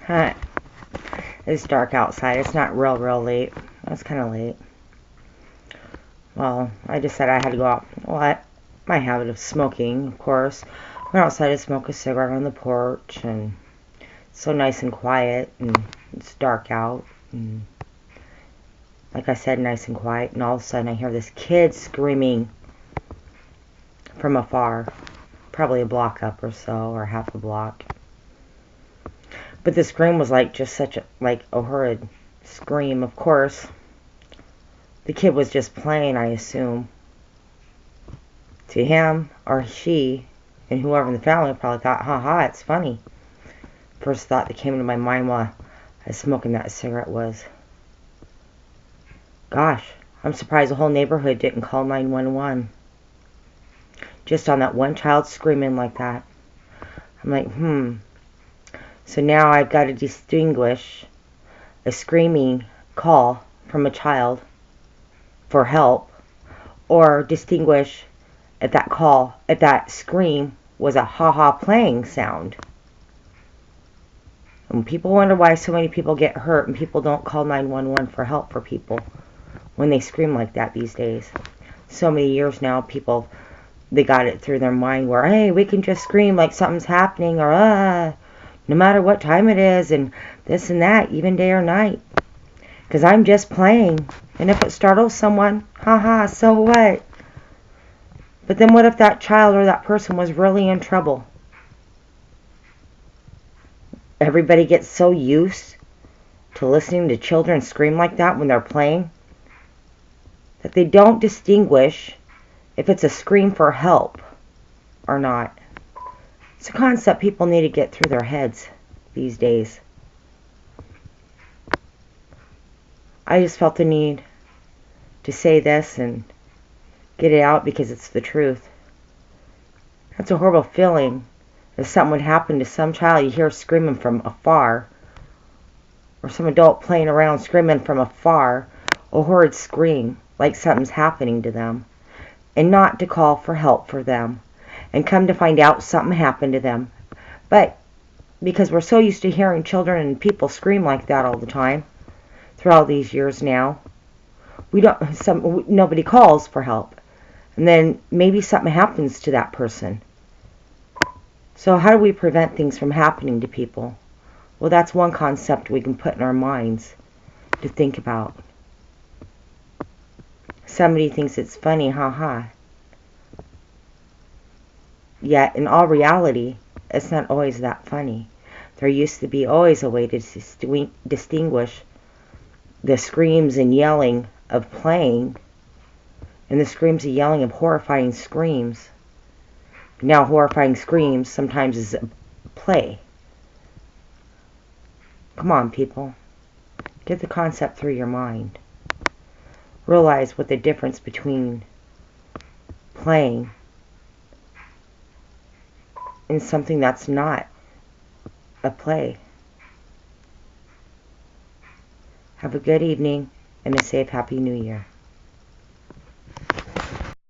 Huh. It's dark outside. It's not real late. It's kind of late. Well, I just said I had to go out. Well, my habit of smoking, of course. Went outside to smoke a cigarette on the porch, and it's so nice and quiet, and it's dark out, and like I said, nice and quiet, and all of a sudden I hear this kid screaming from afar, probably a block up or so, or half a block. But the scream was like just such a horrid scream. Of course, the kid was just playing, I assume. To him or she, and whoever in the family probably thought, haha, it's funny. First thought that came into my mind while I was smoking that cigarette was, gosh, I'm surprised the whole neighborhood didn't call 911. Just on that one child screaming like that. I'm like, So now I've got to distinguish a screaming call from a child for help, or distinguish if that call, if that scream was a ha-ha playing sound. And people wonder why so many people get hurt and people don't call 911 for help for people when they scream like that these days. So many years now, people, they got it through their mind where, hey, we can just scream like something's happening, or no matter what time it is, and this and that, even day or night. Because I'm just playing. And if it startles someone, haha, so what? But then what if that child or that person was really in trouble? Everybody gets so used to listening to children scream like that when they're playing that they don't distinguish if it's a scream for help or not. It's a concept people need to get through their heads these days. I just felt the need to say this and get it out because it's the truth. That's a horrible feeling. If something would happen to some child, you hear screaming from afar, or some adult playing around screaming from afar, a horrid scream like something's happening to them, and not to call for help for them, and come to find out something happened to them. But because we're so used to hearing children and people scream like that all the time, through all these years now, nobody calls for help, and then maybe something happens to that person. So how do we prevent things from happening to people? Well, that's one concept we can put in our minds to think about. Somebody thinks it's funny, haha. Yet, in all reality, it's not always that funny. There used to be always a way to distinguish the screams and yelling of playing and the screams and yelling of horrifying screams. Now, horrifying screams sometimes is a play. Come on, people. Get the concept through your mind. Realize what the difference between playing and something that's not a play. Have a good evening and a safe Happy New Year.